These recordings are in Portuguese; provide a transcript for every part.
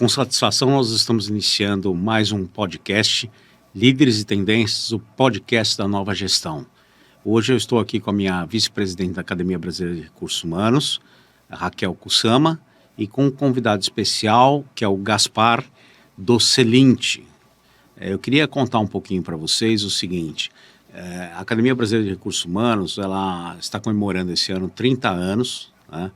Com satisfação, nós estamos iniciando mais um podcast, Líderes e Tendências, o podcast da nova gestão. Hoje eu estou aqui com a minha vice-presidente da Academia Brasileira de Recursos Humanos, a Raquel Kusama, e com um convidado especial, que é o Gaspar do Celint. Eu queria contar um pouquinho para vocês o seguinte: a Academia Brasileira de Recursos Humanos, ela está comemorando esse ano 30 anos, né?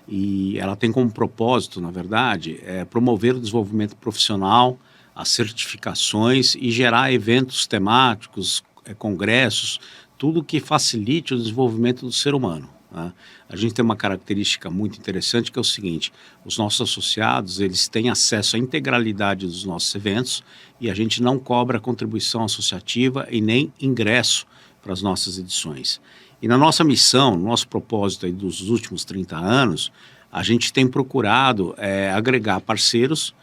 E ela tem como propósito, na verdade, promover o desenvolvimento profissional, as certificações e gerar eventos temáticos, congressos, tudo que facilite o desenvolvimento do ser humano, né? A gente tem uma característica muito interessante, que é o seguinte: os nossos associados, eles têm acesso à integralidade dos nossos eventos e a gente não cobra contribuição associativa e nem ingresso para as nossas edições. E na nossa missão, no nosso propósito aí dos últimos 30 anos, a gente tem procurado agregar parceiros,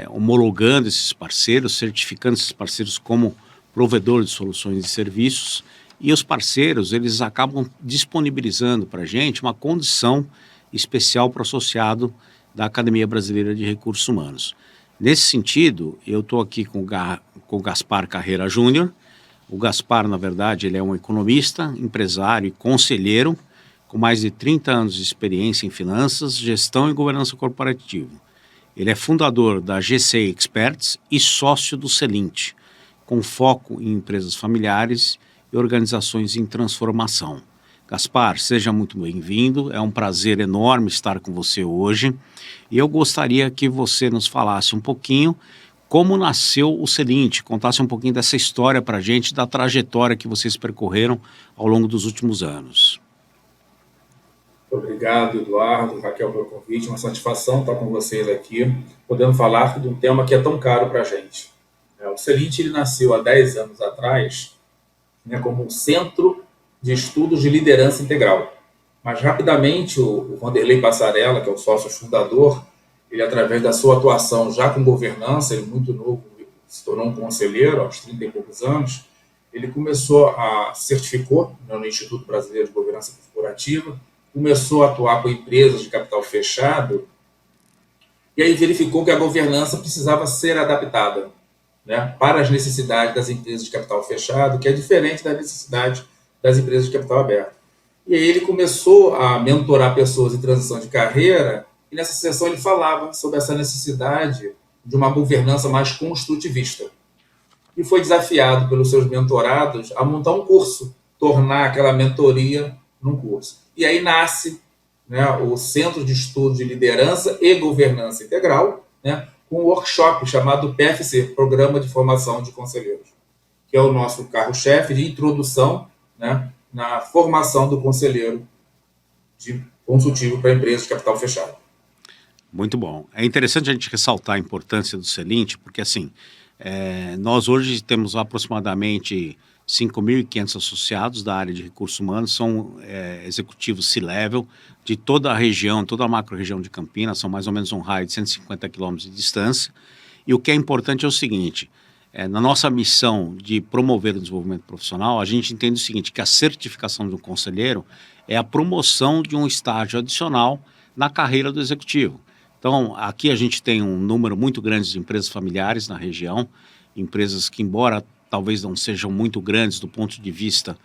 homologando esses parceiros, certificando esses parceiros como provedor de soluções e serviços, e os parceiros, eles acabam disponibilizando para a gente uma condição especial para o associado da Academia Brasileira de Recursos Humanos. Nesse sentido, eu estou aqui com o Gaspar Carreira Júnior. O Gaspar, na verdade, ele é um economista, empresário e conselheiro, com mais de 30 anos de experiência em finanças, gestão e governança corporativa. Ele é fundador da GC Experts e sócio do Celint, com foco em empresas familiares e organizações em transformação. Gaspar, seja muito bem-vindo, é um prazer enorme estar com você hoje, e eu gostaria que você nos falasse um pouquinho como nasceu o Celint, contasse um pouquinho dessa história para a gente, da trajetória que vocês percorreram ao longo dos últimos anos. Obrigado, Eduardo, Raquel, pelo convite. Uma satisfação estar com vocês aqui, podendo falar de um tema que é tão caro para a gente. O Celint, ele nasceu há 10 anos atrás, como um centro de estudos de liderança integral. Mas, rapidamente, o Vanderlei Passarella, que é o sócio fundador, ele, através da sua atuação já com governança, ele muito novo, se tornou um conselheiro aos 30 e poucos anos, ele certificou no Instituto Brasileiro de Governança Corporativa, começou a atuar com empresas de capital fechado, e aí verificou que a governança precisava ser adaptada, para as necessidades das empresas de capital fechado, que é diferente da necessidade das empresas de capital aberto. E aí ele começou a mentorar pessoas em transição de carreira, e nessa sessão ele falava sobre essa necessidade de uma governança mais construtivista. E foi desafiado pelos seus mentorados a montar um curso, tornar aquela mentoria num curso. E aí nasce o Centro de Estudos de Liderança e Governança Integral, com um workshop chamado PFC, Programa de Formação de Conselheiros, que é o nosso carro-chefe de introdução na formação do conselheiro de consultivo para empresas de capital fechado. Muito bom. É interessante a gente ressaltar a importância do Celint, porque assim, nós hoje temos aproximadamente 5.500 associados da área de recursos humanos, são executivos C-Level de toda a região, toda a macro-região de Campinas, são mais ou menos um raio de 150 quilômetros de distância. E o que é importante é o seguinte: na nossa missão de promover o desenvolvimento profissional, a gente entende o seguinte, que a certificação de um conselheiro é a promoção de um estágio adicional na carreira do executivo. Então, aqui a gente tem um número muito grande de empresas familiares na região, empresas que, embora talvez não sejam muito grandes do ponto de vista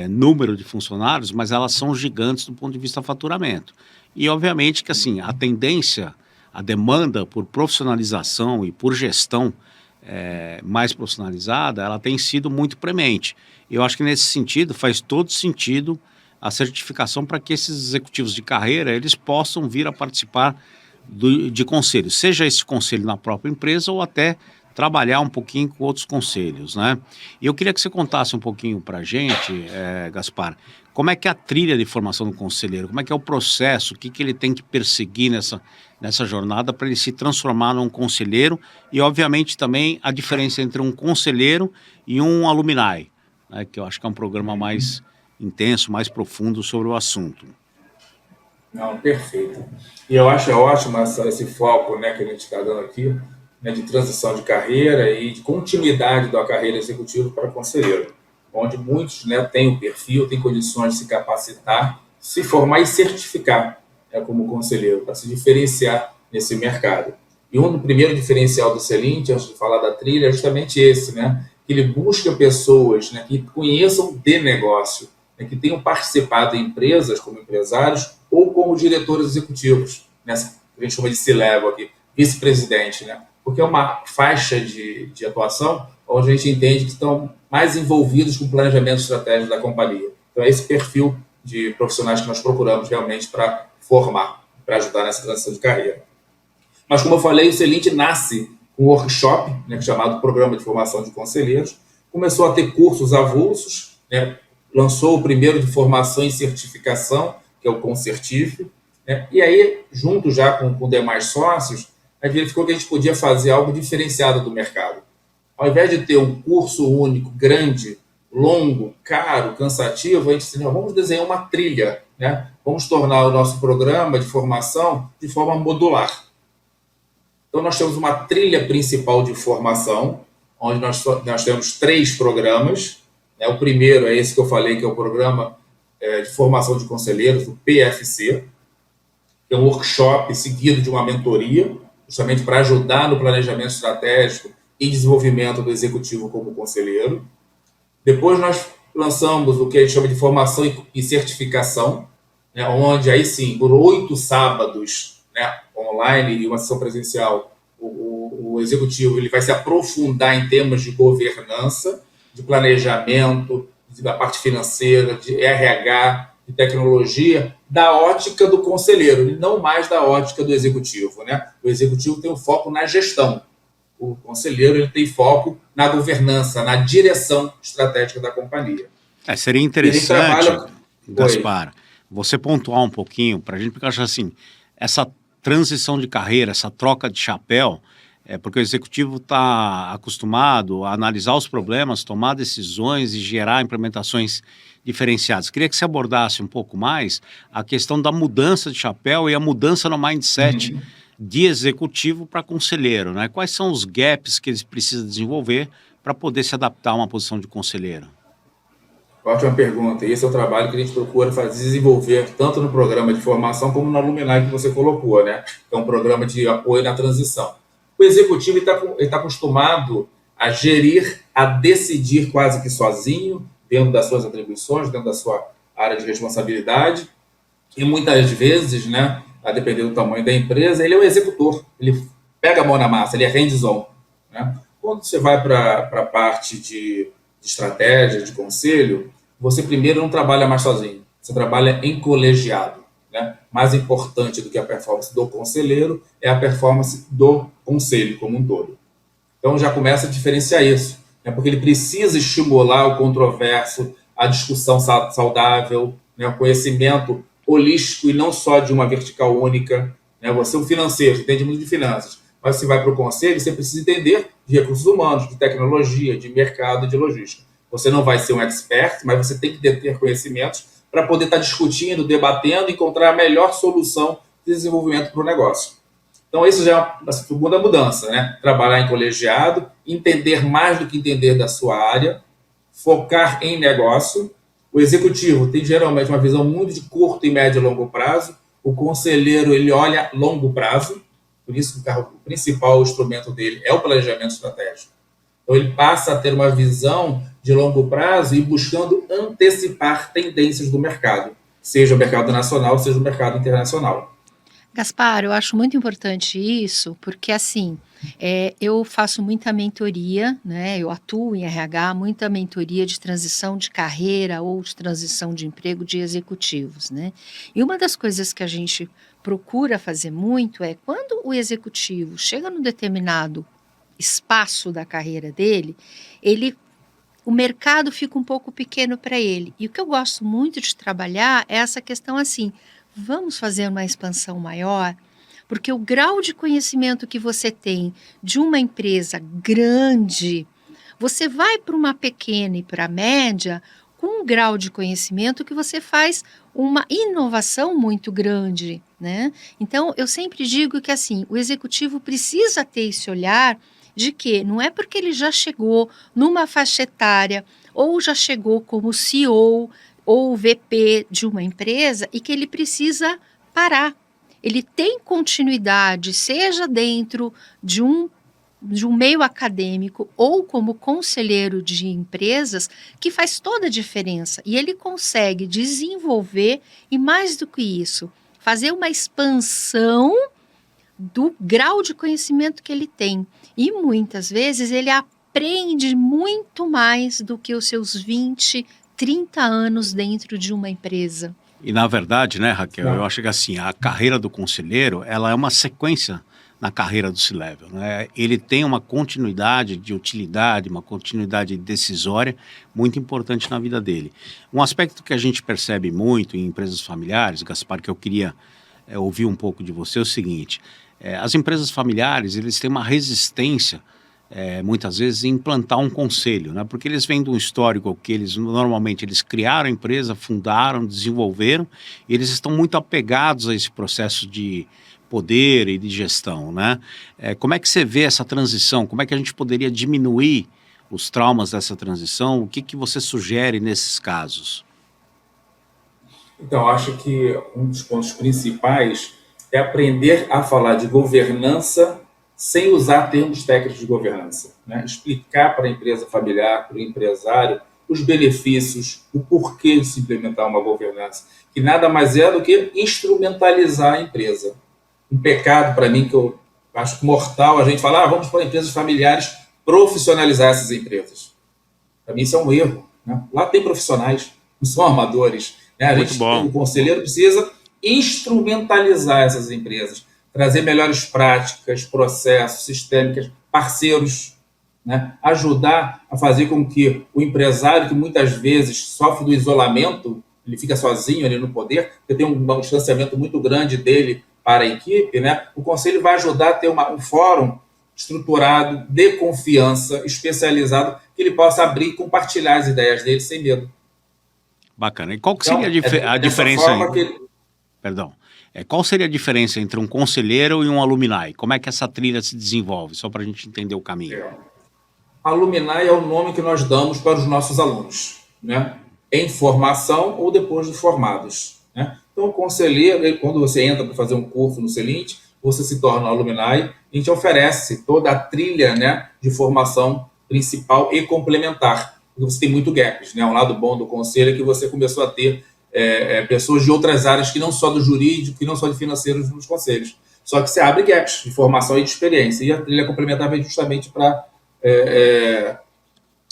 número de funcionários, mas elas são gigantes do ponto de vista faturamento. E, obviamente, que assim, a tendência, a demanda por profissionalização e por gestão mais profissionalizada, ela tem sido muito premente. Eu acho que, nesse sentido, faz todo sentido a certificação para que esses executivos de carreira, eles possam vir a participar de conselhos, seja esse conselho na própria empresa ou até trabalhar um pouquinho com outros conselhos, né? E eu queria que você contasse um pouquinho para a gente, Gaspar, como é que é a trilha de formação do conselheiro, como é que é o processo, o que ele tem que perseguir nessa jornada para ele se transformar num conselheiro, e obviamente também a diferença entre um conselheiro e um alumni, que eu acho que é um programa mais intenso, mais profundo sobre o assunto. Não, perfeito. E eu acho ótimo esse foco que a gente está dando aqui, de transição de carreira e de continuidade da carreira executiva para conselheiro, onde muitos têm o perfil, têm condições de se capacitar, se formar e certificar como conselheiro, para se diferenciar nesse mercado. E um primeiro diferencial do Celint, antes de falar da trilha, é justamente esse, né? Que ele busca pessoas, né, que conheçam de negócio, né, que tenham participado em empresas como empresários ou como diretores executivos, nessa que a gente chama de C-level aqui, vice-presidente, né? Porque é uma faixa de atuação onde a gente entende que estão mais envolvidos com o planejamento estratégico da companhia. Então, é esse perfil de profissionais que nós procuramos realmente para formar, para ajudar nessa transição de carreira. Mas, como eu falei, o Celint nasce com um workshop, né, chamado Programa de Formação de Conselheiros, começou a ter cursos avulsos, né, lançou o primeiro de formação e certificação, que é o Concertif, né, e aí, junto já com demais sócios, a gente verificou que a gente podia fazer algo diferenciado do mercado. Ao invés de ter um curso único, grande, longo, caro, cansativo, a gente disse, vamos desenhar uma trilha, né? Vamos tornar o nosso programa de formação de forma modular. Então, nós temos uma trilha principal de formação, onde nós temos 3 programas. Né? O primeiro é esse que eu falei, que é o programa de formação de conselheiros, o PFC, que é um workshop seguido de uma mentoria, justamente para ajudar no planejamento estratégico e desenvolvimento do executivo como conselheiro. Depois nós lançamos o que a gente chama de formação e certificação, né, onde aí sim, por 8 sábados, né, online e uma sessão presencial, o executivo ele vai se aprofundar em temas de governança, de planejamento, da parte financeira, de RH, de tecnologia, da ótica do conselheiro, e não mais da ótica do executivo. Né? O executivo tem um foco na gestão. O conselheiro ele tem foco na governança, na direção estratégica da companhia. Seria interessante, Gaspar, você pontuar um pouquinho para a gente, porque eu acho assim, essa transição de carreira, essa troca de chapéu, porque o executivo está acostumado a analisar os problemas, tomar decisões e gerar implementações diferenciadas. Queria que você abordasse um pouco mais a questão da mudança de chapéu e a mudança no mindset de executivo para conselheiro, né? Quais são os gaps que eles precisam desenvolver para poder se adaptar a uma posição de conselheiro? Ótima pergunta. Esse é o trabalho que a gente procura desenvolver tanto no programa de formação como no Alumni que você colocou, né? É um programa de apoio na transição. O executivo está acostumado a gerir, a decidir quase que sozinho, dentro das suas atribuições, dentro da sua área de responsabilidade, e muitas vezes, né, a depender do tamanho da empresa, ele é o executor, ele pega a mão na massa, ele é hands-on. Né? Quando você vai para a parte de estratégia, de conselho, você primeiro não trabalha mais sozinho, você trabalha em colegiado. Né? Mais importante do que a performance do conselheiro é a performance do conselho como um todo. Então já começa a diferenciar isso, né? Porque ele precisa estimular o controverso, a discussão saudável, né? O conhecimento holístico e não só de uma vertical única. Né? Você é um financeiro, você entende muito de finanças, mas você vai para o conselho, você precisa entender de recursos humanos, de tecnologia, de mercado, de logística. Você não vai ser um expert, mas você tem que ter conhecimentos para poder estar discutindo, debatendo, encontrar a melhor solução de desenvolvimento para o negócio. Então, isso já é a segunda mudança, né? Trabalhar em colegiado, entender mais do que entender da sua área, focar em negócio. O executivo tem geralmente uma visão muito de curto e médio e longo prazo. O conselheiro, ele olha longo prazo. Por isso, o principal instrumento dele é o planejamento estratégico. Então, ele passa a ter uma visão de longo prazo e buscando antecipar tendências do mercado, seja o mercado nacional, seja o mercado internacional. Gaspar, eu acho muito importante isso, porque assim, eu faço muita mentoria, né? Eu atuo em RH, muita mentoria de transição de carreira ou de transição de emprego de executivos, né? E uma das coisas que a gente procura fazer muito é quando o executivo chega num determinado espaço da carreira dele, o mercado fica um pouco pequeno para ele. E o que eu gosto muito de trabalhar é essa questão assim, vamos fazer uma expansão maior? Porque o grau de conhecimento que você tem de uma empresa grande, você vai para uma pequena e para a média com um grau de conhecimento que você faz uma inovação muito grande, né? Então, eu sempre digo que assim, o executivo precisa ter esse olhar de que não é porque ele já chegou numa faixa etária ou já chegou como CEO ou VP de uma empresa e que ele precisa parar. ele tem continuidade, seja dentro de um meio acadêmico ou como conselheiro de empresas, que faz toda a diferença. E ele consegue desenvolver, e mais do que isso, fazer uma expansão do grau de conhecimento que ele tem. E muitas vezes ele aprende muito mais do que os seus 20, 30 anos dentro de uma empresa. E na verdade, né, Raquel, eu acho que assim, a carreira do conselheiro, ela é uma sequência na carreira do C-Level, né? Ele tem uma continuidade de utilidade, uma continuidade decisória muito importante na vida dele. Um aspecto que a gente percebe muito em empresas familiares, Gaspar, que eu queria ouvir um pouco de você, é o seguinte: as empresas familiares, eles têm uma resistência muitas vezes em implantar um conselho, né? Porque eles vêm de um histórico que normalmente eles criaram a empresa, fundaram, desenvolveram, e eles estão muito apegados a esse processo de poder e de gestão, né? Como é que você vê essa transição? Como é que a gente poderia diminuir os traumas dessa transição? O que você sugere nesses casos? Então, acho que um dos pontos principais é aprender a falar de governança sem usar termos técnicos de governança, né? Explicar para a empresa familiar, para o empresário, os benefícios, o porquê de se implementar uma governança, que nada mais é do que instrumentalizar a empresa. Um pecado para mim que eu acho mortal a gente falar, vamos para empresas familiares profissionalizar essas empresas. Para mim isso é um erro, né? Lá tem profissionais, não são amadores, né? O conselheiro precisa instrumentalizar essas empresas, trazer melhores práticas, processos, sistêmicas, parceiros, né? Ajudar a fazer com que o empresário, que muitas vezes sofre do isolamento, ele fica sozinho ali no poder, porque tem um distanciamento muito grande dele para a equipe, né? O conselho vai ajudar a ter um fórum estruturado, de confiança, especializado, que ele possa abrir e compartilhar as ideias dele sem medo. Bacana. E qual que seria a diferença aí? Perdão. Qual seria a diferença entre um conselheiro e um alumni? Como é que essa trilha se desenvolve? Só para a gente entender o caminho. Alumni é o nome que nós damos para os nossos alunos, né? Em formação ou depois de formados, né? Então, o conselheiro, quando você entra para fazer um curso no Celint, você se torna um alumni, a gente oferece toda a trilha, né, de formação principal e complementar. Porque você tem muito gaps, né? Um lado bom do conselho é que você começou a ter pessoas de outras áreas que não só do jurídico, que não só de financeiros nos conselhos. Só que você abre gaps de formação e de experiência. E a trilha complementar vem justamente para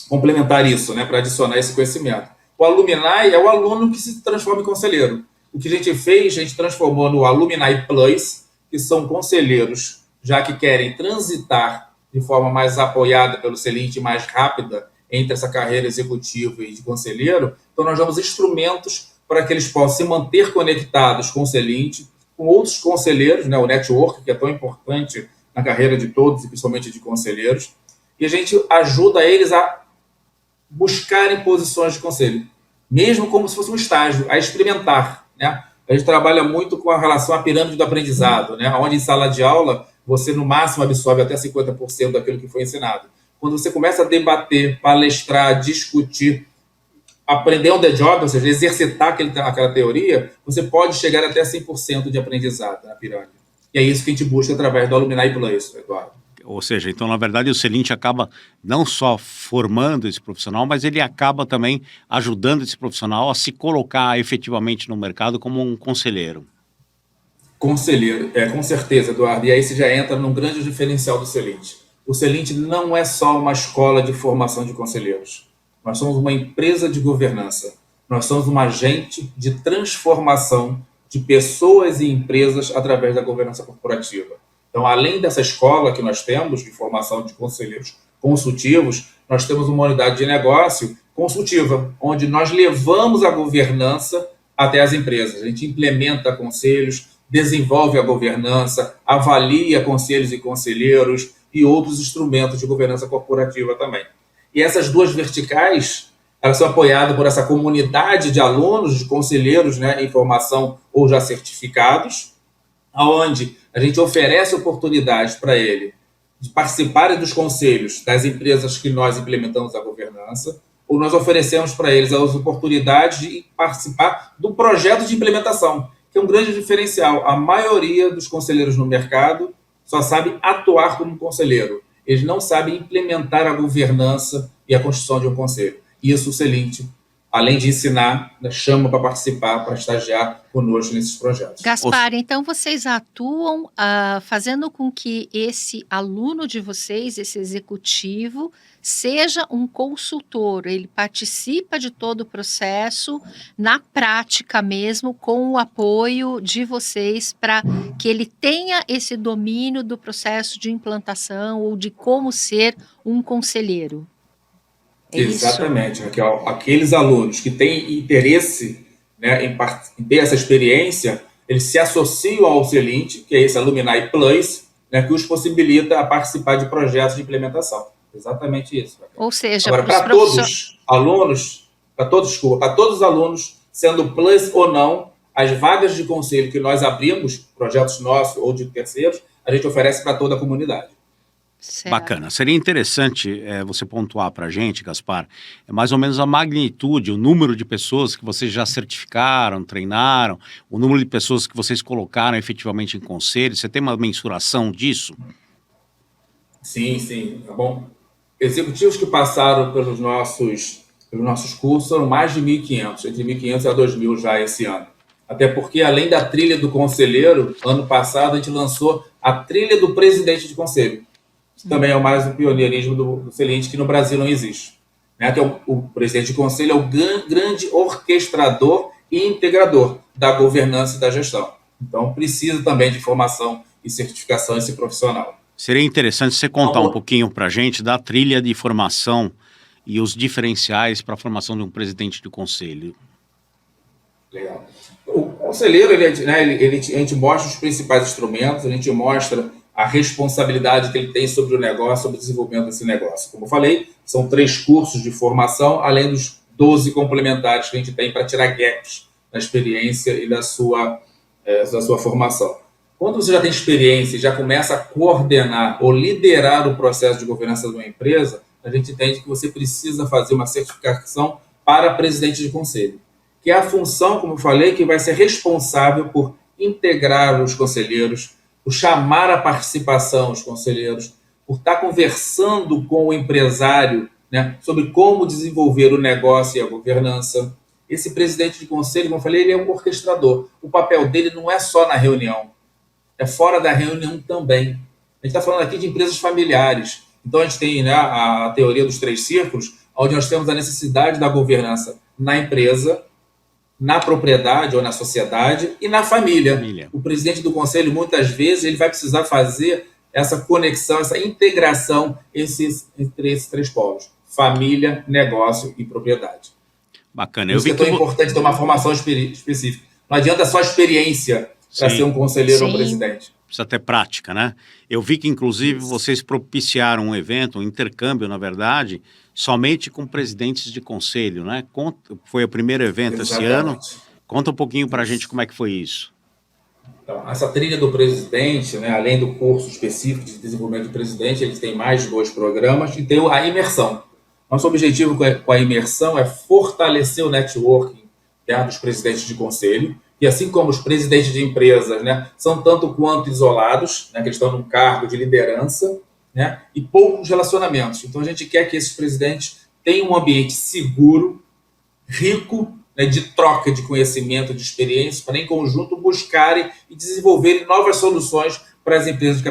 complementar isso, né? Para adicionar esse conhecimento. O alumni é o aluno que se transforma em conselheiro. O que a gente fez, a gente transformou no Alumni Plus, que são conselheiros já que querem transitar de forma mais apoiada pelo Celint, mais rápida, entre essa carreira executiva e de conselheiro. Então, nós damos instrumentos para que eles possam se manter conectados com o Celint, com outros conselheiros, né? O network, que é tão importante na carreira de todos, e principalmente de conselheiros, e a gente ajuda eles a buscarem posições de conselho, mesmo como se fosse um estágio, a experimentar, né? A gente trabalha muito com a relação à pirâmide do aprendizado, né? Onde em sala de aula você no máximo absorve até 50% daquilo que foi ensinado. Quando você começa a debater, palestrar, discutir, aprender on the job, ou seja, exercitar aquela teoria, você pode chegar até 100% de aprendizado na pirâmide. E é isso que a gente busca através do Alumni Plus, Eduardo. Ou seja, então, na verdade, o Celint acaba não só formando esse profissional, mas ele acaba também ajudando esse profissional a se colocar efetivamente no mercado como um conselheiro. Conselheiro, com certeza, Eduardo. E aí você já entra num grande diferencial do Celint. O Celint não é só uma escola de formação de conselheiros. Nós somos uma empresa de governança. Nós somos um agente de transformação de pessoas e empresas através da governança corporativa. Então, além dessa escola que nós temos de formação de conselheiros consultivos, nós temos uma unidade de negócio consultiva, onde nós levamos a governança até as empresas. A gente implementa conselhos, desenvolve a governança, avalia conselhos e conselheiros e outros instrumentos de governança corporativa também. E essas duas verticais, elas são apoiadas por essa comunidade de alunos, de conselheiros, né, em formação ou já certificados, onde a gente oferece oportunidades para ele de participarem dos conselhos das empresas que nós implementamos a governança, ou nós oferecemos para eles as oportunidades de participar do projeto de implementação, que é um grande diferencial. A maioria dos conselheiros no mercado só sabe atuar como conselheiro. Eles não sabem implementar a governança e a construção de um conselho. E isso o Celint, além de ensinar, chama para participar, para estagiar conosco nesses projetos. Gaspar, então vocês atuam fazendo com que esse aluno de vocês, esse executivo, seja um consultor, ele participa de todo o processo, na prática mesmo, com o apoio de vocês, para que ele tenha esse domínio do processo de implantação ou de como ser um conselheiro. É Exatamente, Raquel. Aqueles alunos que têm interesse, né, em ter essa experiência, eles se associam ao Celint, que é esse Alumni Plus, né, que os possibilita a participar de projetos de implementação. Exatamente isso, Raquel. Ou seja, agora, para todos os alunos, para todos os alunos, sendo plus ou não, as vagas de conselho que nós abrimos, projetos nossos ou de terceiros, a gente oferece para toda a comunidade. Certo. Bacana. Seria interessante você pontuar para a gente, Gaspar, mais ou menos a magnitude, o número de pessoas que vocês já certificaram, treinaram, o número de pessoas que vocês colocaram efetivamente em conselho. Você tem uma mensuração disso? Sim, tá bom. Executivos que passaram pelos nossos cursos foram mais de 1.500, entre 1.500 a 2.000 já esse ano. Até porque, além da trilha do conselheiro, ano passado a gente lançou a trilha do presidente de conselho. Isso também é o mais um pioneirismo do Celint, que no Brasil não existe. Né? Que é o presidente de conselho é o grande orquestrador e integrador da governança e da gestão. Então, precisa também de formação e certificação esse profissional. Seria interessante você contar um pouquinho para a gente da trilha de formação e os diferenciais para a formação de um presidente de conselho. Legal. O conselheiro, a gente mostra os principais instrumentos, a gente mostra a responsabilidade que ele tem sobre o negócio, sobre o desenvolvimento desse negócio. Como eu falei, são 3 cursos de formação, além dos 12 complementares que a gente tem para tirar gaps na experiência e da sua formação. Quando você já tem experiência e já começa a coordenar ou liderar o processo de governança de uma empresa, a gente entende que você precisa fazer uma certificação para presidente de conselho, que é a função, como eu falei, que vai ser responsável por integrar os conselheiros, por chamar a participação dos conselheiros, por estar conversando com o empresário, né, sobre como desenvolver o negócio e a governança. Esse presidente de conselho, como eu falei, ele é um orquestrador. O papel dele não é só na reunião, é fora da reunião também. A gente está falando aqui de empresas familiares. Então, a gente tem, né, a teoria dos 3 círculos, onde nós temos a necessidade da governança na empresa, na propriedade ou na sociedade e na família. O presidente do conselho, muitas vezes, ele vai precisar fazer essa conexão, essa integração entre esses 3 polos: família, negócio e propriedade. Bacana. Por isso é tão importante ter uma formação específica. Não adianta só experiência para ser um conselheiro ou presidente. Precisa ter prática, né? Eu vi que, inclusive, vocês propiciaram um evento, um intercâmbio, na verdade, somente com presidentes de conselho, né? Foi o primeiro evento esse ano. Conta um pouquinho para a gente como é que foi isso. Então, essa trilha do presidente, né, além do curso específico de desenvolvimento do presidente, eles têm mais 2 programas e tem a imersão. Nosso objetivo com a imersão é fortalecer o networking dos presidentes de conselho, e assim como os presidentes de empresas, né, são tanto quanto isolados, né, que eles estão num cargo de liderança, né, e poucos relacionamentos. Então, a gente quer que esses presidentes tenham um ambiente seguro, rico, né, de troca de conhecimento, de experiência, para em conjunto buscarem e desenvolverem novas soluções para as empresas de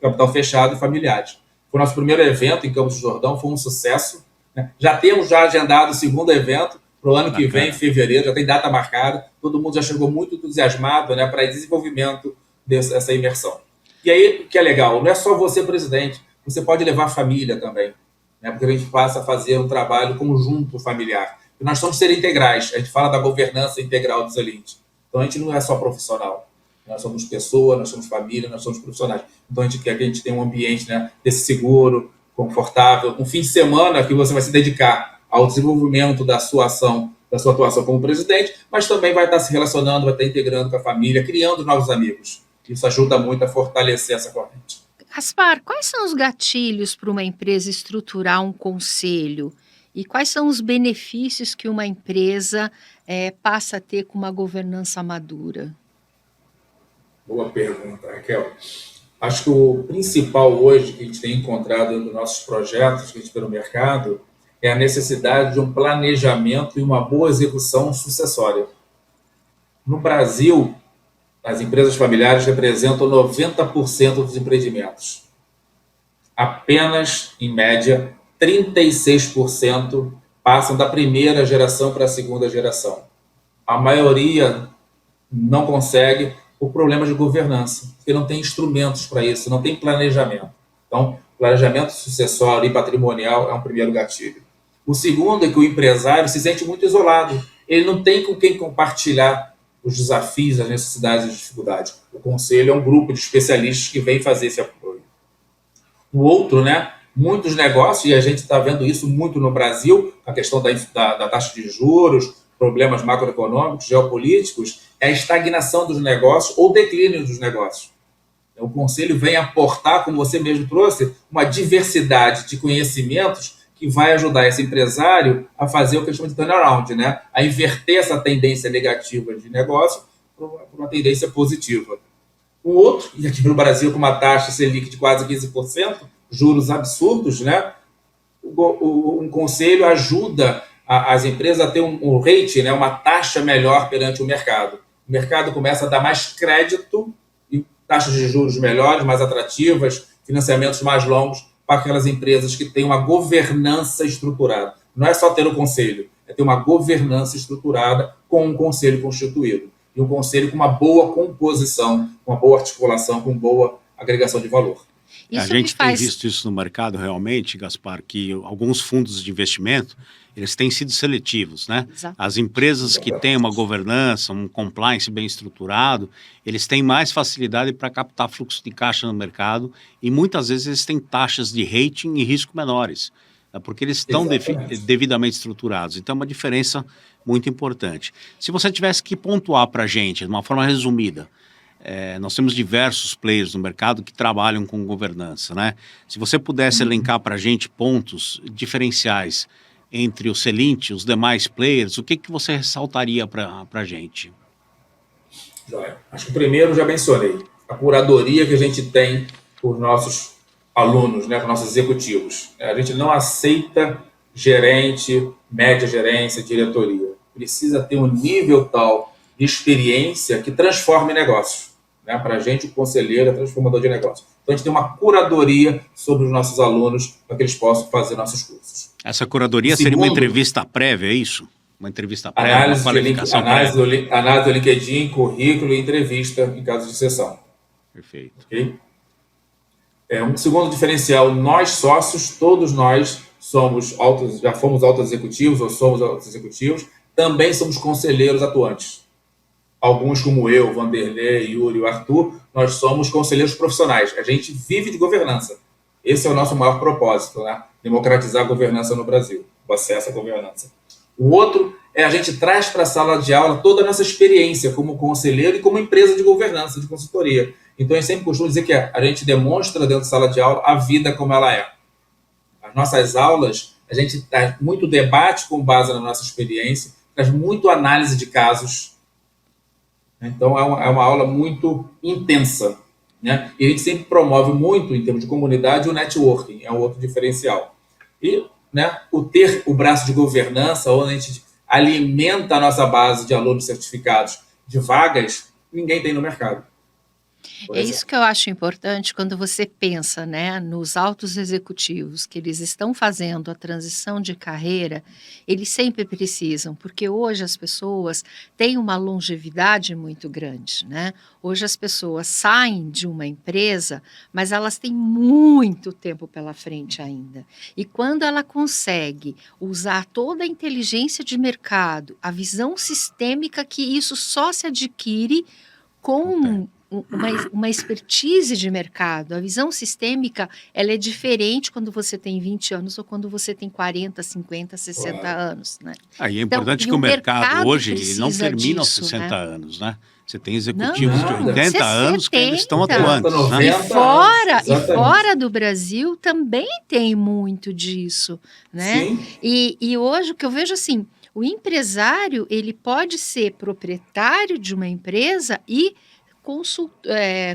capital fechado e familiares. Foi o nosso primeiro evento em Campos do Jordão, foi um sucesso. Né? Já temos agendado o 2º evento, para o ano que vem, em fevereiro, já tem data marcada, todo mundo já chegou muito entusiasmado, né, para o desenvolvimento dessa imersão. E aí, o que é legal, não é só você, presidente, você pode levar a família também, né, porque a gente passa a fazer um trabalho conjunto familiar. E nós somos seres integrais, a gente fala da governança integral do Celint. Então, a gente não é só profissional, nós somos pessoa, nós somos família, nós somos profissionais. Então, a gente quer que a gente tenha um ambiente, né, desse seguro, confortável, um fim de semana que você vai se dedicar ao desenvolvimento da sua ação, da sua atuação como presidente, mas também vai estar se relacionando, vai estar integrando com a família, criando novos amigos. Isso ajuda muito a fortalecer essa corrente. Gaspar, quais são os gatilhos para uma empresa estruturar um conselho? E quais são os benefícios que uma empresa passa a ter com uma governança madura? Boa pergunta, Raquel. Acho que o principal hoje que a gente tem encontrado nos nossos projetos que a gente vê no mercado é a necessidade de um planejamento e uma boa execução sucessória. No Brasil, as empresas familiares representam 90% dos empreendimentos. Apenas, em média, 36% passam da primeira geração para a segunda geração. A maioria não consegue por problemas de governança, porque não tem instrumentos para isso, não tem planejamento. Então, planejamento sucessório e patrimonial é um primeiro gatilho. O segundo é que o empresário se sente muito isolado. Ele não tem com quem compartilhar os desafios, as necessidades e as dificuldades. O conselho é um grupo de especialistas que vem fazer esse apoio. O outro, né? Muitos negócios, e a gente está vendo isso muito no Brasil, a questão da taxa de juros, problemas macroeconômicos, geopolíticos, é a estagnação dos negócios ou declínio dos negócios. O conselho vem aportar, como você mesmo trouxe, uma diversidade de conhecimentos que vai ajudar esse empresário a fazer o que a gente chama de turnaround, né? A inverter essa tendência negativa de negócio para uma tendência positiva. O outro, e aqui no Brasil com uma taxa Selic de quase 15%, juros absurdos, né? Um conselho ajuda as empresas a ter um rate, né? Uma taxa melhor perante o mercado. O mercado começa a dar mais crédito e taxas de juros melhores, mais atrativas, financiamentos mais longos para aquelas empresas que têm uma governança estruturada. Não é só ter o conselho, é ter uma governança estruturada com um conselho constituído. E um conselho com uma boa composição, com uma boa articulação, com boa agregação de valor. A gente tem visto isso no mercado realmente, Gaspar, que alguns fundos de investimento, eles têm sido seletivos, né? Exato. As empresas que têm uma governança, um compliance bem estruturado, eles têm mais facilidade para captar fluxo de caixa no mercado e muitas vezes eles têm taxas de rating e risco menores, né? Porque eles estão devidamente estruturados. Então é uma diferença muito importante. Se você tivesse que pontuar para a gente, de uma forma resumida, nós temos diversos players no mercado que trabalham com governança, né? Se você pudesse elencar para a gente pontos diferenciais entre o Celint e os demais players, o que você ressaltaria para a gente? Acho que o primeiro já mencionei, a curadoria que a gente tem por nossos alunos, né, com nossos executivos. A gente não aceita gerente, média gerência, diretoria. Precisa ter um nível tal de experiência que transforme negócios. Né? Para a gente, o conselheiro é transformador de negócios. Então, a gente tem uma curadoria sobre os nossos alunos para que eles possam fazer nossos cursos. Essa curadoria seria uma entrevista prévia, é isso? Uma entrevista prévia, uma qualificação prévia? Análise do LinkedIn, currículo e entrevista em caso de sessão. Perfeito. Okay? Um segundo diferencial, nós sócios, todos nós já fomos altos executivos ou somos altos executivos, também somos conselheiros atuantes. Alguns como eu, Vanderlei, Yuri e o Arthur, nós somos conselheiros profissionais. A gente vive de governança. Esse é o nosso maior propósito, né? Democratizar a governança no Brasil, o acesso à governança. O outro é a gente traz para a sala de aula toda a nossa experiência como conselheiro e como empresa de governança, de consultoria. Então, eu sempre costumo dizer que a gente demonstra dentro da sala de aula a vida como ela é. As nossas aulas, a gente traz muito debate com base na nossa experiência, traz muito análise de casos. Então, é uma aula muito intensa. Né? E a gente sempre promove muito, em termos de comunidade, o networking, é um outro diferencial. E, né, ter o braço de governança, onde a gente alimenta a nossa base de alunos certificados de vagas, ninguém tem no mercado. É isso que eu acho importante quando você pensa, né, nos altos executivos que eles estão fazendo a transição de carreira, eles sempre precisam, porque hoje as pessoas têm uma longevidade muito grande, né? Hoje as pessoas saem de uma empresa, mas elas têm muito tempo pela frente ainda. E quando ela consegue usar toda a inteligência de mercado, a visão sistêmica, que isso só se adquire com uma expertise de mercado. A visão sistêmica, ela é diferente quando você tem 20 anos ou quando você tem 40, 50, 60 anos, né? E é importante que o mercado hoje ele não termina aos disso, 60 né? anos, né? Você tem executivos de 80 60, anos que eles estão 70. atuantes, né? E fora do Brasil também tem muito disso, né? E hoje o que eu vejo assim, o empresário, ele pode ser proprietário de uma empresa e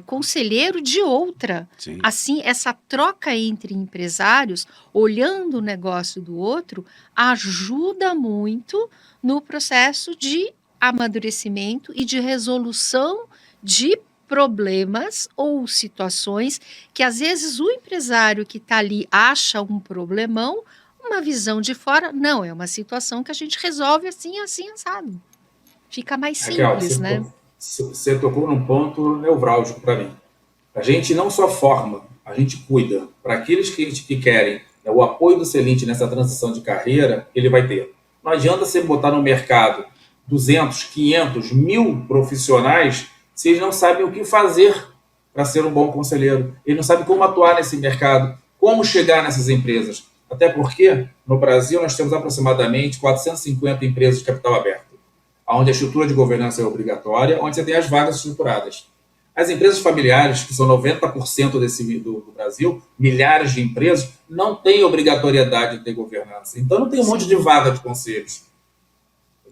conselheiro de outra. Sim. Assim, essa troca entre empresários, olhando o negócio do outro, ajuda muito no processo de amadurecimento e de resolução de problemas ou situações que às vezes o empresário que está ali acha um problemão, uma visão de fora, não, é uma situação que a gente resolve assim, assim, assado. Fica mais Raquel, simples, né? você tocou num ponto nevrálgico para mim. A gente não só forma, a gente cuida. Para aqueles que querem, né, o apoio do Celint nessa transição de carreira, ele vai ter. Não adianta você botar no mercado 200, 500, 1.000 profissionais se eles não sabem o que fazer para ser um bom conselheiro. Eles não sabem como atuar nesse mercado, como chegar nessas empresas. Até porque, no Brasil, nós temos aproximadamente 450 empresas de capital aberto, onde a estrutura de governança é obrigatória, onde você tem as vagas estruturadas. As empresas familiares, que são 90% do Brasil, milhares de empresas, não têm obrigatoriedade de ter governança. Então, não tem um monte de vaga de conselhos.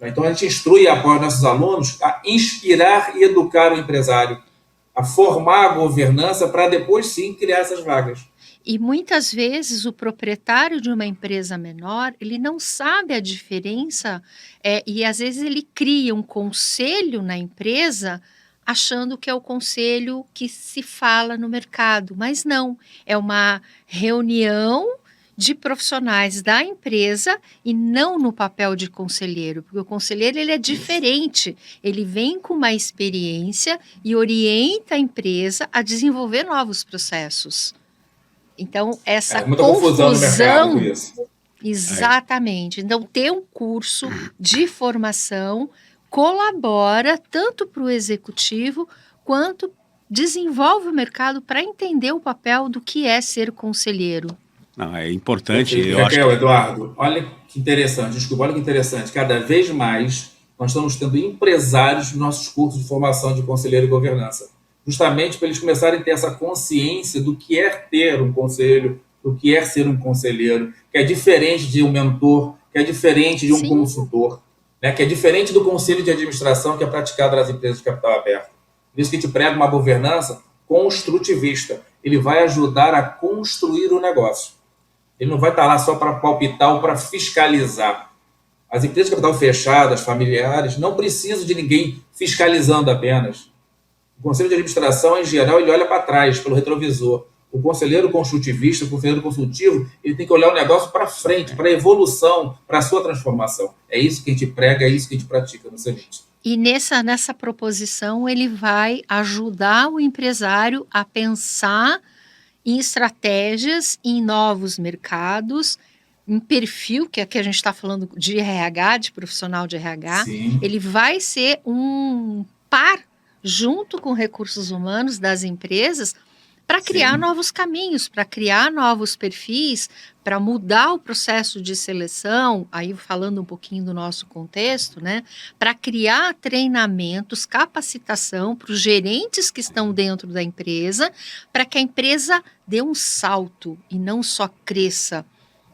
Então, a gente instrui e apoia nossos alunos a inspirar e educar o empresário, a formar a governança para depois, sim, criar essas vagas. E muitas vezes o proprietário de uma empresa menor, ele não sabe a diferença, e às vezes ele cria um conselho na empresa achando que é o conselho que se fala no mercado, mas não, é uma reunião de profissionais da empresa e não no papel de conselheiro, porque o conselheiro ele é diferente, ele vem com uma experiência e orienta a empresa a desenvolver novos processos. Então, essa muita confusão no mercado com isso. Exatamente. Então, ter um curso de formação colabora tanto para o executivo quanto desenvolve o mercado para entender o papel do que é ser conselheiro. Não, é importante. Raquel, Eduardo, olha que interessante, desculpa, olha que interessante. Cada vez mais nós estamos tendo empresários nos nossos cursos de formação de conselheiro e governança. Justamente para eles começarem a ter essa consciência do que é ter um conselho, do que é ser um conselheiro, que é diferente de um mentor, que é diferente de um consultor, né, que é diferente do conselho de administração que é praticado nas empresas de capital aberto. Por isso que a gente prega uma governança construtivista. Ele vai ajudar a construir o negócio. Ele não vai estar lá só para palpitar ou para fiscalizar. As empresas de capital fechadas, familiares, não precisam de ninguém fiscalizando apenas. O conselho de administração, em geral, ele olha para trás, pelo retrovisor. O conselheiro construtivista, o conselheiro consultivo, ele tem que olhar o negócio para frente, para a evolução, para a sua transformação. É isso que a gente prega, é isso que a gente pratica no Celint. E nessa proposição, ele vai ajudar o empresário a pensar em estratégias, em novos mercados, em perfil, que aqui a gente está falando de RH, de profissional de RH. Sim. Ele vai ser um par junto com recursos humanos das empresas para criar novos caminhos, para criar novos perfis, para mudar o processo de seleção, aí falando um pouquinho do nosso contexto, né? Para criar treinamentos, capacitação para os gerentes que estão dentro da empresa, para que a empresa dê um salto e não só cresça,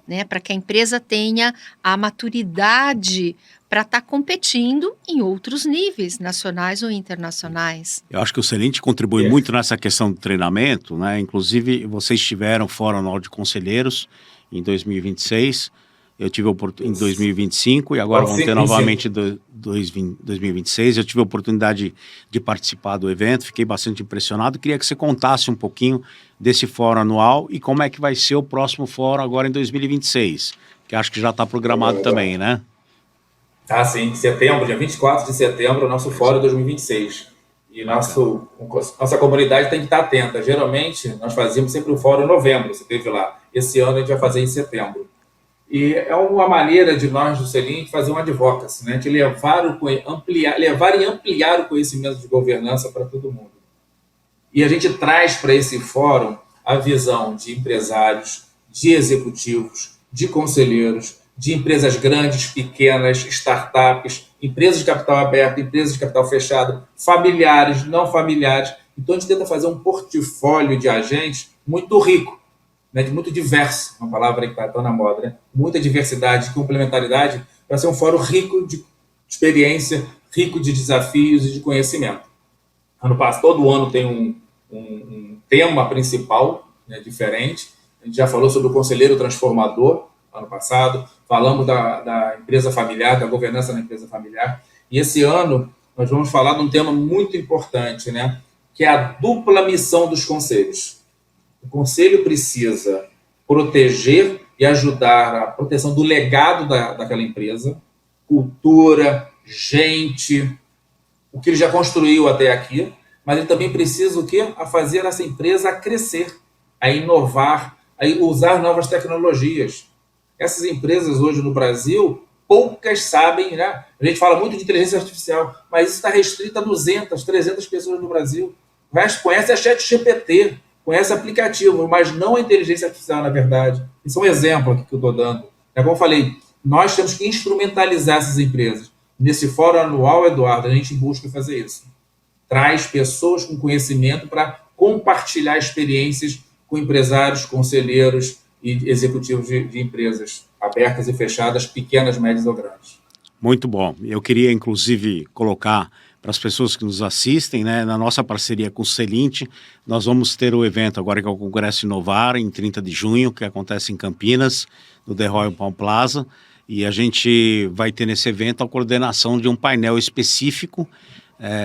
né? Para que a empresa tenha a maturidade para estar competindo em outros níveis, nacionais ou internacionais. Eu acho que o Celint contribui muito nessa questão do treinamento, né? Inclusive, vocês tiveram Fórum Anual de Conselheiros em 2026, eu tive em 2025 e agora vão ter novamente em 2026. Eu tive a oportunidade de participar do evento, fiquei bastante impressionado. Queria que você contasse um pouquinho desse Fórum Anual e como é que vai ser o próximo Fórum agora em 2026, que acho que já está programado também, né? Ah, sim, setembro, dia 24 de setembro, o nosso Fórum 2026. E nossa comunidade tem que estar atenta. Geralmente, nós fazíamos sempre o Fórum em novembro, você teve lá. Esse ano a gente vai fazer em setembro. E é uma maneira de nós, do Celint, fazer um advocacy, né? De levar e ampliar o conhecimento de governança para todo mundo. E a gente traz para esse fórum a visão de empresários, de executivos, de conselheiros, de empresas grandes, pequenas, startups, empresas de capital aberto, empresas de capital fechado, familiares, não familiares. Então, a gente tenta fazer um portfólio de agentes muito rico, né, muito diverso, uma palavra que está tão na moda, né? Muita diversidade, complementaridade, para ser um fórum rico de experiência, rico de desafios e de conhecimento. Todo ano tem um tema principal, né, diferente. A gente já falou sobre o conselheiro transformador ano passado, falamos da empresa familiar, da governança da empresa familiar, e esse ano nós vamos falar de um tema muito importante, né, que é a dupla missão dos conselhos. O conselho precisa proteger e ajudar a proteção do legado daquela empresa, cultura, gente, o que ele já construiu até aqui, mas ele também precisa o quê? A fazer essa empresa a crescer, a inovar, a usar novas tecnologias. Essas empresas hoje no Brasil, poucas sabem, né? A gente fala muito de inteligência artificial, mas isso está restrito a 200, 300 pessoas no Brasil. Mas conhece a ChatGPT, conhece aplicativo, mas não a inteligência artificial, na verdade. Isso é um exemplo aqui que eu estou dando. É como eu falei, nós temos que instrumentalizar essas empresas. Nesse fórum anual, Eduardo, a gente busca fazer isso. Traz pessoas com conhecimento para compartilhar experiências com empresários, conselheiros e executivos de empresas abertas e fechadas, pequenas, médias ou grandes. Muito bom. Eu queria, inclusive, colocar para as pessoas que nos assistem, né, na nossa parceria com o Celint, nós vamos ter o evento agora que é o Congresso Inovar, em 30 de junho, que acontece em Campinas, no The Royal Palm Plaza, e a gente vai ter nesse evento a coordenação de um painel específico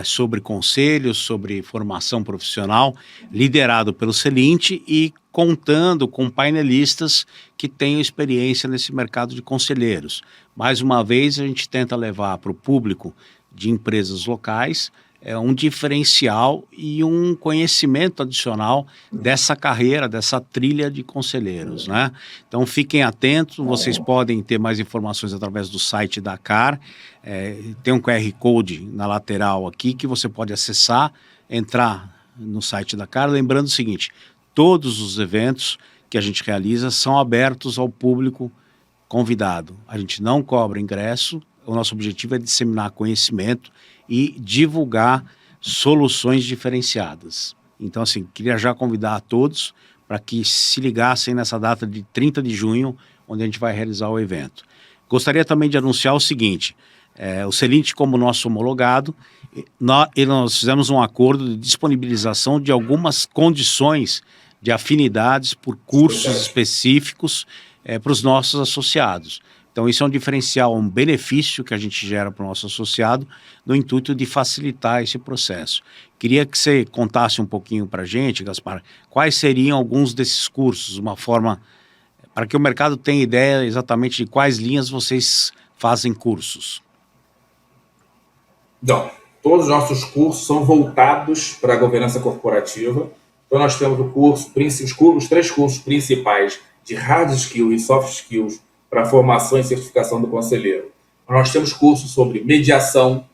sobre conselhos, sobre formação profissional, liderado pelo Celint e contando com painelistas que tenham experiência nesse mercado de conselheiros. Mais uma vez, a gente tenta levar para o público de empresas locais um diferencial e um conhecimento adicional dessa carreira, dessa trilha de conselheiros, né? Então fiquem atentos, vocês podem ter mais informações através do site da CAR, tem um QR Code na lateral aqui que você pode acessar, entrar no site da CAR, lembrando o seguinte, todos os eventos que a gente realiza são abertos ao público convidado, a gente não cobra ingresso, o nosso objetivo é disseminar conhecimento e divulgar soluções diferenciadas. Então, assim, queria já convidar a todos para que se ligassem nessa data de 30 de junho, onde a gente vai realizar o evento. Gostaria também de anunciar o seguinte, o Celint, como nosso homologado, nós fizemos um acordo de disponibilização de algumas condições de afinidades por cursos específicos para os nossos associados. Então, isso é um diferencial, um benefício que a gente gera para o nosso associado no intuito de facilitar esse processo. Queria que você contasse um pouquinho para a gente, Gaspar, quais seriam alguns desses cursos, uma forma para que o mercado tenha ideia exatamente de quais linhas vocês fazem cursos. Então, todos os nossos cursos são voltados para a governança corporativa. Então, nós temos os 3 cursos principais de hard skills e soft skills para a formação e certificação do conselheiro. Nós temos cursos sobre mediação,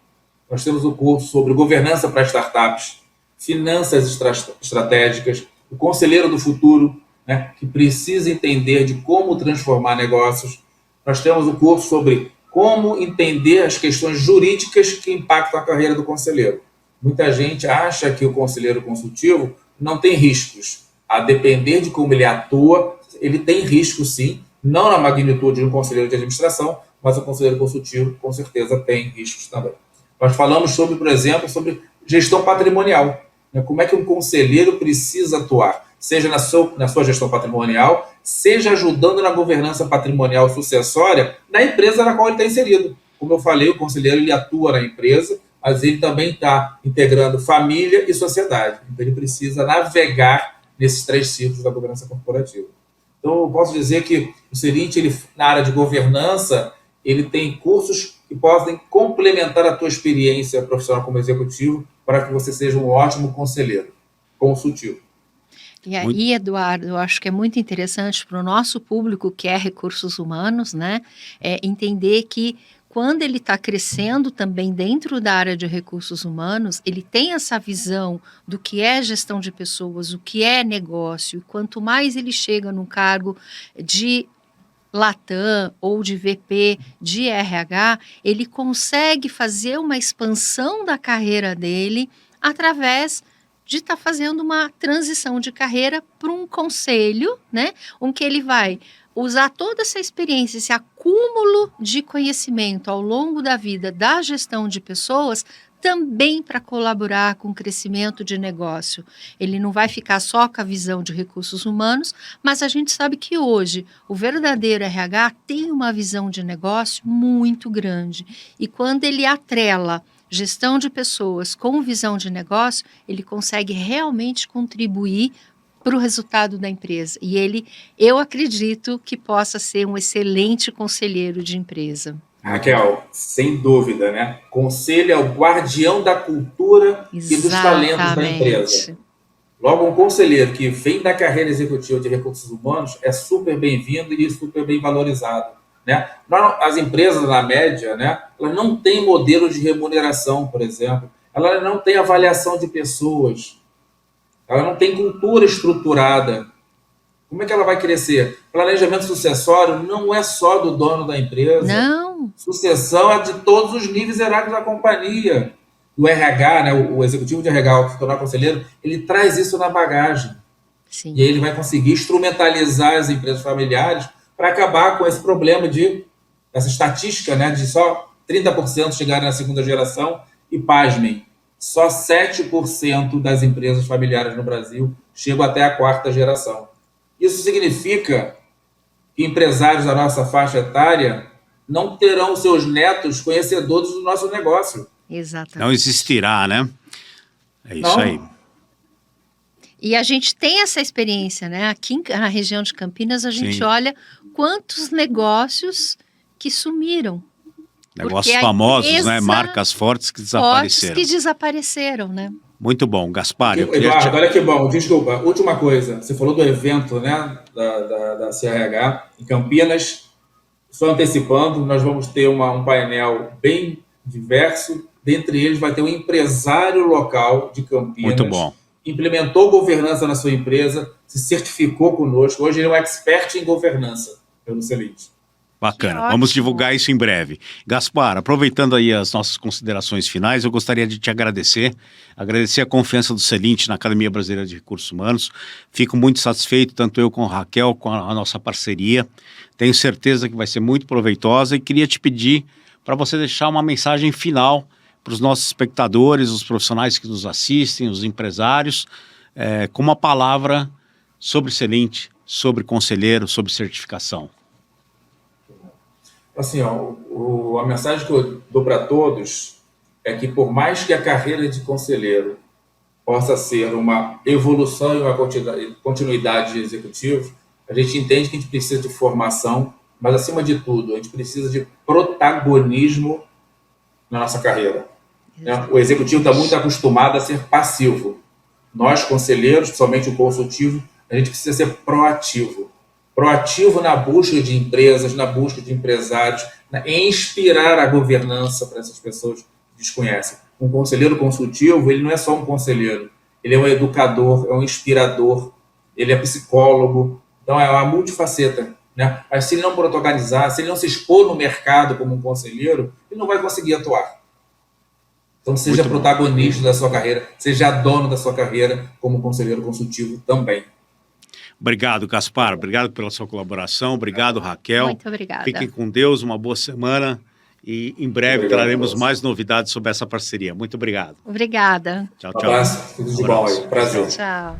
nós temos o curso sobre governança para startups, finanças estratégicas, o conselheiro do futuro, né, que precisa entender de como transformar negócios. Nós temos o curso sobre como entender as questões jurídicas que impactam a carreira do conselheiro. Muita gente acha que o conselheiro consultivo não tem riscos. A depender de como ele atua, ele tem risco sim, não na magnitude de um conselheiro de administração, mas o conselheiro consultivo, com certeza, tem riscos também. Nós falamos sobre, por exemplo, sobre gestão patrimonial. Né? Como é que um conselheiro precisa atuar, seja na sua gestão patrimonial, seja ajudando na governança patrimonial sucessória da empresa na qual ele está inserido. Como eu falei, o conselheiro ele atua na empresa, mas ele também está integrando família e sociedade. Então, ele precisa navegar nesses 3 ciclos da governança corporativa. Então, eu posso dizer que o Celint, na área de governança, ele tem cursos que podem complementar a tua experiência profissional como executivo para que você seja um ótimo conselheiro consultivo. E aí, Eduardo, eu acho que é muito interessante para o nosso público que é recursos humanos, né, entender que quando ele está crescendo também dentro da área de recursos humanos, ele tem essa visão do que é gestão de pessoas, o que é negócio, e quanto mais ele chega num cargo de Latam ou de VP de RH, ele consegue fazer uma expansão da carreira dele através de estar fazendo uma transição de carreira para um conselho, né, onde ele vai usar toda essa experiência, esse acúmulo de conhecimento ao longo da vida da gestão de pessoas, também para colaborar com o crescimento de negócio. Ele não vai ficar só com a visão de recursos humanos, mas a gente sabe que hoje o verdadeiro RH tem uma visão de negócio muito grande. E quando ele atrela gestão de pessoas com visão de negócio, ele consegue realmente contribuir para o resultado da empresa. E eu acredito que possa ser um excelente conselheiro de empresa. Raquel, sem dúvida, né? Conselho é o guardião da cultura e dos talentos da empresa. Logo, um conselheiro que vem da carreira executiva de recursos humanos é super bem-vindo e super bem valorizado, né? As empresas, na média, né, elas não têm modelo de remuneração, por exemplo. Ela não tem avaliação de pessoas. Ela não tem cultura estruturada. Como é que ela vai crescer? Planejamento sucessório não é só do dono da empresa. Não. Sucessão é de todos os níveis hierárquicos da companhia. O RH, né, o executivo de RH, o se tornar conselheiro, ele traz isso na bagagem. Sim. E aí ele vai conseguir instrumentalizar as empresas familiares para acabar com esse problema essa estatística, né, de só 30% chegarem na segunda geração e, pasmem, só 7% das empresas familiares no Brasil chegam até a quarta geração. Isso significa que empresários da nossa faixa etária não terão seus netos conhecedores do nosso negócio. Exatamente. Não existirá, né? É isso aí. E a gente tem essa experiência, né? Aqui na região de Campinas, a gente olha quantos negócios que sumiram. Negócios famosos, né? Marcas fortes que desapareceram. Né? Muito bom, Gaspar. Eduardo, olha que bom. Desculpa, última coisa. Você falou do evento, né, da CRH em Campinas. Só antecipando, nós vamos ter um painel bem diverso. Dentre eles vai ter um empresário local de Campinas. Muito bom. Implementou governança na sua empresa, se certificou conosco. Hoje ele é um expert em governança pelo Celint. Bacana, vamos divulgar isso em breve. Gaspar, aproveitando aí as nossas considerações finais, eu gostaria de te agradecer a confiança do Celint na Academia Brasileira de Recursos Humanos. Fico muito satisfeito, tanto eu com a Raquel, com a nossa parceria. Tenho certeza que vai ser muito proveitosa e queria te pedir para você deixar uma mensagem final para os nossos espectadores, os profissionais que nos assistem, os empresários, com uma palavra sobre Celint, sobre conselheiro, sobre certificação. Assim, a mensagem que eu dou para todos é que, por mais que a carreira de conselheiro possa ser uma evolução e uma continuidade de executivo, a gente entende que a gente precisa de formação, mas, acima de tudo, a gente precisa de protagonismo na nossa carreira. Né? O executivo está muito acostumado a ser passivo. Nós, conselheiros, principalmente o consultivo, a gente precisa ser proativo. Proativo na busca de empresas, na busca de empresários, em inspirar a governança para essas pessoas que desconhecem. Um conselheiro consultivo, ele não é só um conselheiro, ele é um educador, é um inspirador, ele é psicólogo, então é uma multifaceta. Né? Mas se ele não protagonizar, se ele não se expor no mercado como um conselheiro, ele não vai conseguir atuar. Então seja protagonista da sua carreira, seja dono da sua carreira como conselheiro consultivo também. Obrigado, Gaspar. Obrigado pela sua colaboração. Obrigado, Raquel. Muito obrigada. Fiquem com Deus, uma boa semana e em breve traremos mais novidades sobre essa parceria. Muito obrigado. Obrigada. Tchau, Um abraço. Tudo de bom aí. Prazer. Tchau.